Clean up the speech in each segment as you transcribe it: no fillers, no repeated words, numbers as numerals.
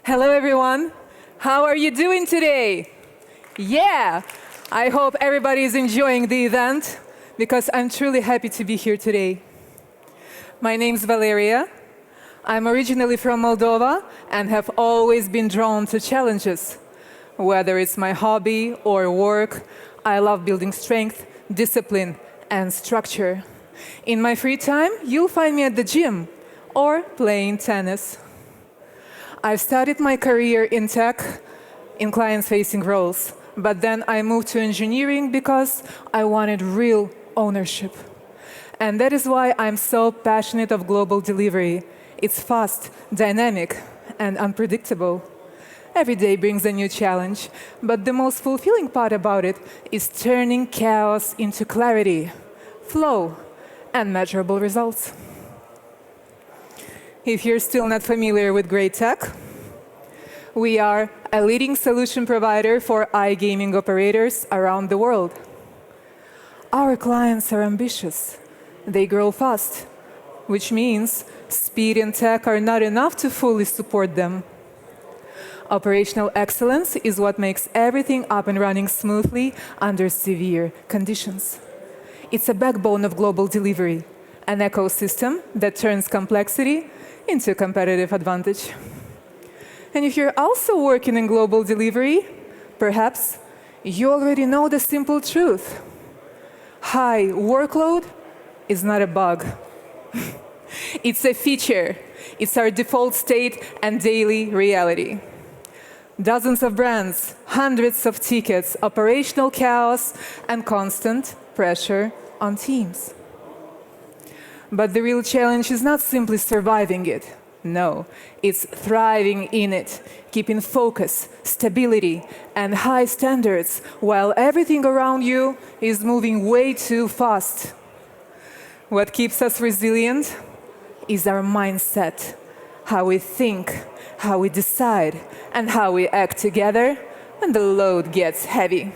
Hello, everyone. How are you doing today? Yeah, I hope everybody is enjoying the event because I'm truly happy to be here today. My name's Valeria. I'm originally from Moldova and have always been drawn to challenges. Whether it's my hobby or work, I love building strength, discipline, and structure. In my free time, you'll find me at the gym or playing tennis. I've started my career in tech in client-facing roles, but then I moved to engineering because I wanted real ownership. And that is why I'm so passionate of global delivery. It's fast, dynamic, and unpredictable. Every day brings a new challenge, but the most fulfilling part about it is turning chaos into clarity, flow, and measurable results. If you're still not familiar with great tech, we are a leading solution provider for iGaming operators around the world. Our clients are ambitious. They grow fast, which means speed and tech are not enough to fully support them. Operational excellence is what makes everything up and running smoothly under severe conditions. It's a backbone of global delivery, an ecosystem that turns complexity into competitive advantage. And if you're also working in global delivery, perhaps you already know the simple truth. High workload is not a bug. It's a feature. It's our default state and daily reality. Dozens of brands, hundreds of tickets, operational chaos, and constant pressure on teams. But the real challenge is not simply surviving it. No, it's thriving in it, keeping focus, stability, and high standards while everything around you is moving way too fast. What keeps us resilient is our mindset, how we think, how we decide, and how we act together when the load gets heavy.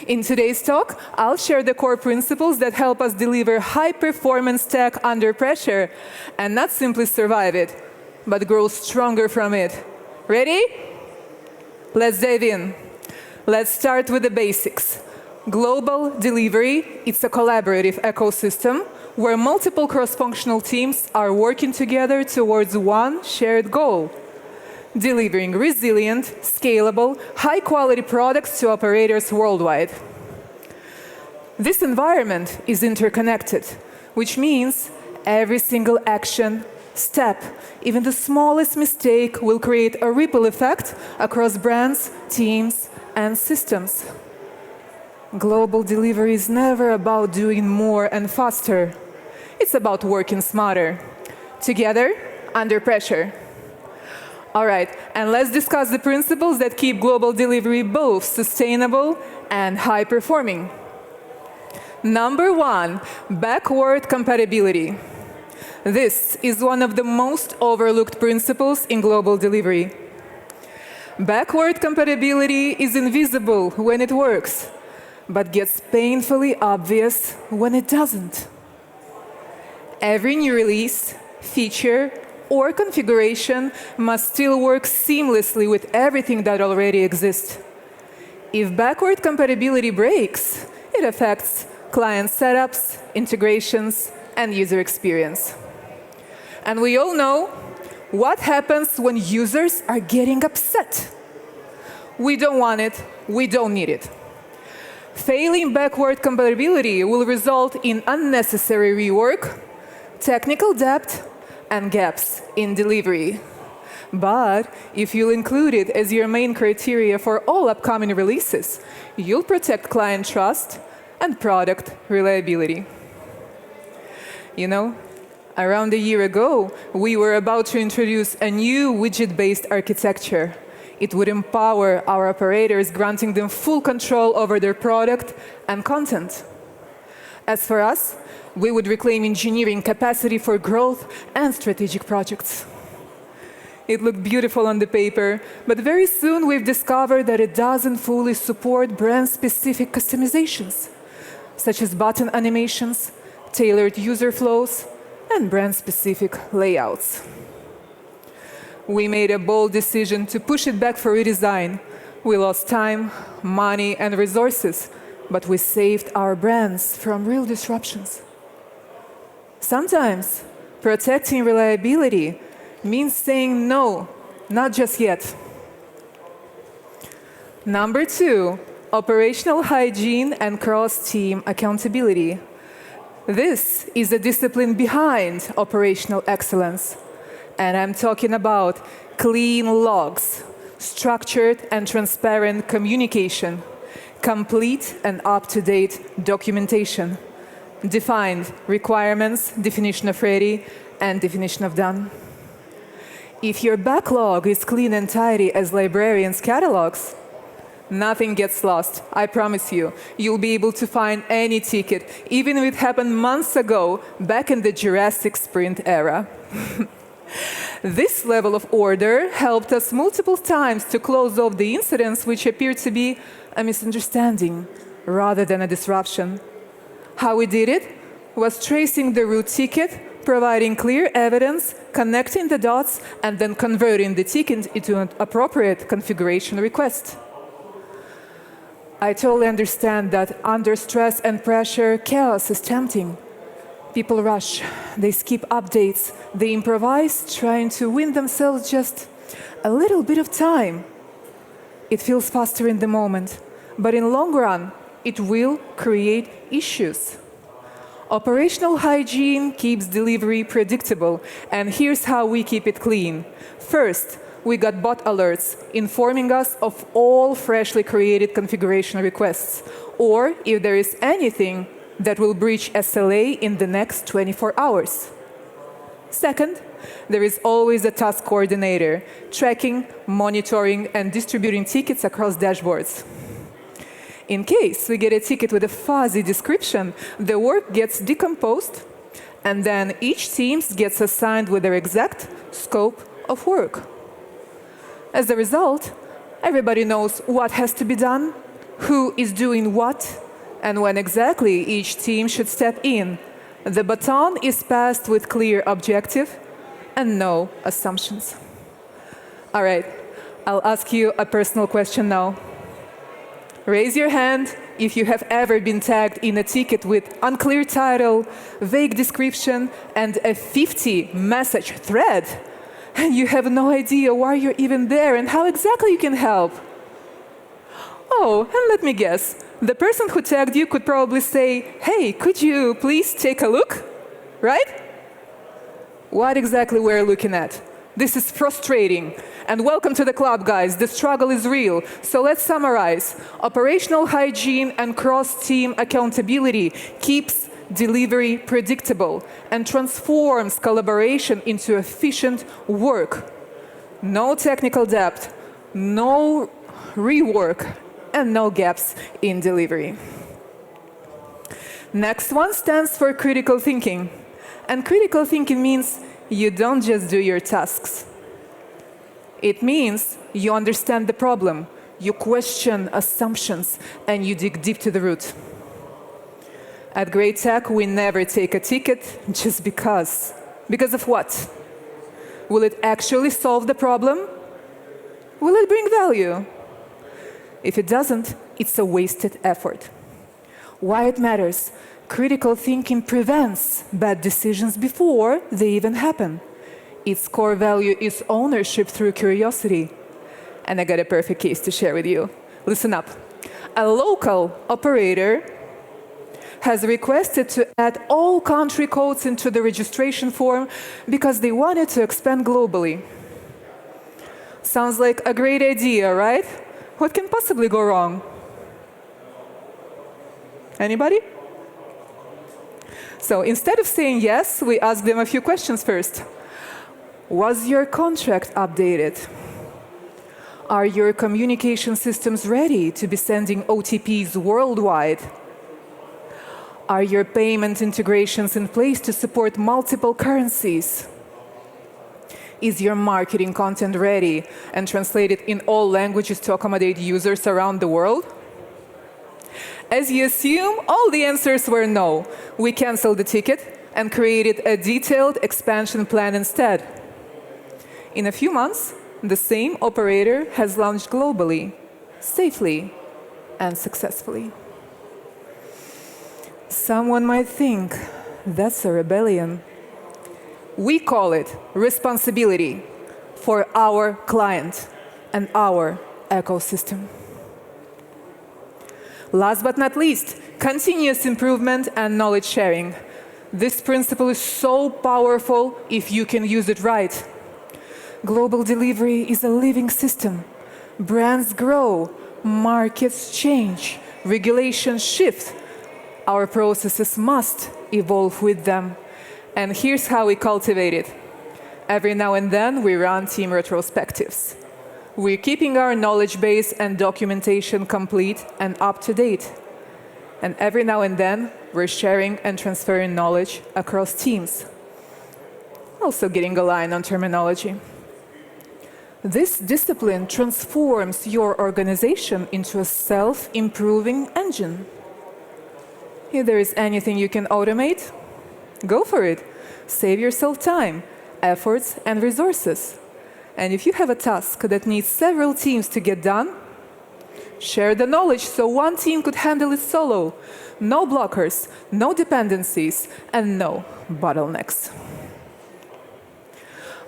In today's talk, I'll share the core principles that help us deliver high-performance tech under pressure and not simply survive it, but grow stronger from it. Ready? Let's dive in. Let's start with the basics. Global delivery, it's a collaborative ecosystem where multiple cross-functional teams are working together towards one shared goal: delivering resilient, scalable, high-quality products to operators worldwide. This environment is interconnected, which means every single action, step, even the smallest mistake will create a ripple effect across brands, teams, and systems. Global delivery is never about doing more and faster. It's about working smarter, together, under pressure. All right, and let's discuss the principles that keep global delivery both sustainable and high-performing. Number one, backward compatibility. This is one of the most overlooked principles in global delivery. Backward compatibility is invisible when it works, but gets painfully obvious when it doesn't. Every new release, feature, or configuration must still work seamlessly with everything that already exists. If backward compatibility breaks, it affects client setups, integrations, and user experience. And we all know what happens when users are getting upset. We don't want it, we don't need it. Failing backward compatibility will result in unnecessary rework, technical debt, and gaps in delivery. But if you'll include it as your main criteria for all upcoming releases, you'll protect client trust and product reliability. You know, around a year ago, we were about to introduce a new widget-based architecture. It would empower our operators, granting them full control over their product and content. As for us, we would reclaim engineering capacity for growth and strategic projects. It looked beautiful on the paper, but very soon we've discovered that it doesn't fully support brand-specific customizations, such as button animations, tailored user flows, and brand-specific layouts. We made a bold decision to push it back for redesign. We lost time, money, and resources, but we saved our brands from real disruptions. Sometimes, protecting reliability means saying no, not just yet. Number 2, operational hygiene and cross-team accountability. This is the discipline behind operational excellence. And I'm talking about clean logs, structured and transparent communication, complete and up-to-date documentation, defined requirements, definition of ready, and definition of done. If your backlog is clean and tidy as librarians' catalogs, nothing gets lost, I promise you. You'll be able to find any ticket, even if it happened months ago, back in the Jurassic Sprint era. This level of order helped us multiple times to close off the incidents which appeared to be a misunderstanding rather than a disruption. How we did it was tracing the root ticket, providing clear evidence, connecting the dots, and then converting the ticket into an appropriate configuration request. I totally understand that under stress and pressure, chaos is tempting. People rush, they skip updates, they improvise, trying to win themselves just a little bit of time. It feels faster in the moment, but in long run, it will create issues. Operational hygiene keeps delivery predictable, and here's how we keep it clean. First, we got bot alerts informing us of all freshly created configuration requests, or if there is anything that will breach SLA in the next 24 hours. Second, there is always a task coordinator, tracking, monitoring, and distributing tickets across dashboards. In case we get a ticket with a fuzzy description, the work gets decomposed, and then each team gets assigned with their exact scope of work. As a result, everybody knows what has to be done, who is doing what, and when exactly each team should step in. The baton is passed with clear objective and no assumptions. All right, I'll ask you a personal question now. Raise your hand if you have ever been tagged in a ticket with unclear title, vague description, and a 50-message thread, and you have no idea why you're even there and how exactly you can help. Oh, and let me guess. The person who tagged you could probably say, "Hey, could you please take a look?" Right? What exactly we're looking at? This is frustrating. And welcome to the club, guys. The struggle is real. So let's summarize. Operational hygiene and cross-team accountability keeps delivery predictable and transforms collaboration into efficient work. No technical debt, no rework, and no gaps in delivery. Next one stands for critical thinking. And critical thinking means you don't just do your tasks. It means you understand the problem, you question assumptions, and you dig deep to the root. At WAWTech, we never take a ticket just because. Because of what? Will it actually solve the problem? Will it bring value? If it doesn't, it's a wasted effort. Why it matters? Critical thinking prevents bad decisions before they even happen. Its core value is ownership through curiosity. And I got a perfect case to share with you. Listen up. A local operator has requested to add all country codes into the registration form because they wanted to expand globally. Sounds like a great idea, right? What can possibly go wrong? Anybody? So instead of saying yes, we asked them a few questions first. Was your contract updated? Are your communication systems ready to be sending OTPs worldwide? Are your payment integrations in place to support multiple currencies? Is your marketing content ready and translated in all languages to accommodate users around the world? As you assume, all the answers were no. We canceled the ticket and created a detailed expansion plan instead. in a few months, the same operator has launched globally, safely, and successfully. Someone might think that's a rebellion. We call it responsibility for our client and our ecosystem. Last but not least, continuous improvement and knowledge sharing. This principle is so powerful if you can use it right. Global delivery is a living system. Brands grow, markets change, regulations shift. Our processes must evolve with them. And here's how we cultivate it. Every now and then, we run team retrospectives. We're keeping our knowledge base and documentation complete and up to date. And every now and then, we're sharing and transferring knowledge across teams. Also getting aligned on terminology. This discipline transforms your organization into a self-improving engine. If there is anything you can automate, go for it. Save yourself time, efforts, and resources. And if you have a task that needs several teams to get done, share the knowledge so one team could handle it solo. No blockers, no dependencies, and no bottlenecks.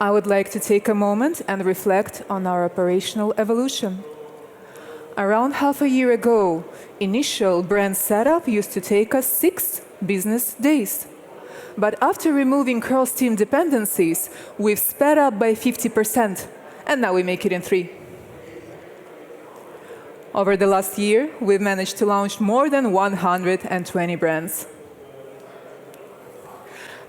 I would like to take a moment and reflect on our operational evolution. Around half a year ago, initial brand setup used to take us 6 business days. But after removing cross-team dependencies, we've sped up by 50%, and now we make it in 3. Over the last year, we've managed to launch more than 120 brands.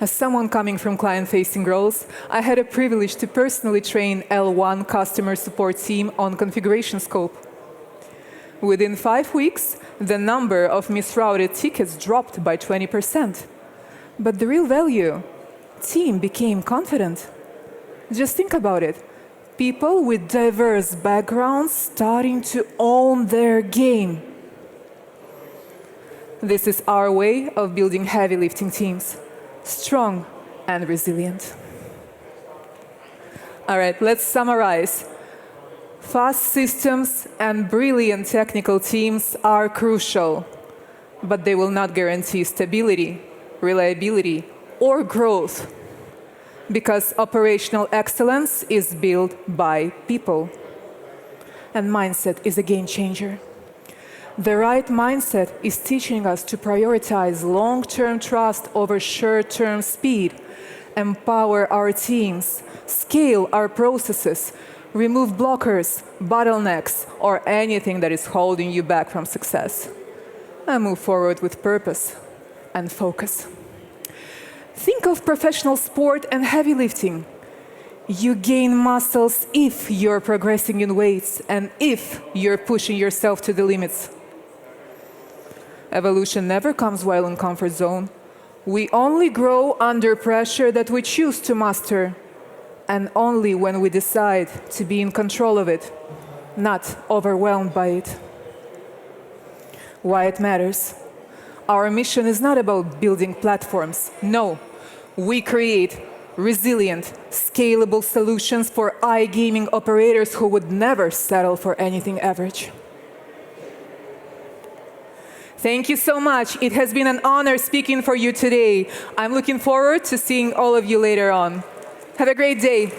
As someone coming from client-facing roles, I had a privilege to personally train L1 customer support team on configuration scope. Within 5 weeks, the number of misrouted tickets dropped by 20%. But the real value, team became confident. Just think about it. People with diverse backgrounds starting to own their game. This is our way of building heavy lifting teams, strong and resilient. All right, let's summarize. Fast systems and brilliant technical teams are crucial, but they will not guarantee stability, reliability, or growth, because operational excellence is built by people. And mindset is a game changer. The right mindset is teaching us to prioritize long-term trust over short-term speed, empower our teams, scale our processes, remove blockers, bottlenecks, or anything that is holding you back from success, and move forward with purpose and focus. Think of professional sport and heavy lifting. You gain muscles if you're progressing in weights and if you're pushing yourself to the limits. Evolution never comes while in comfort zone. We only grow under pressure that we choose to master, and only when we decide to be in control of it, not overwhelmed by it. Why it matters? Our mission is not about building platforms. No, we create resilient, scalable solutions for iGaming operators who would never settle for anything average. Thank you so much. It has been an honor speaking for you today. I'm looking forward to seeing all of you later on. Have a great day.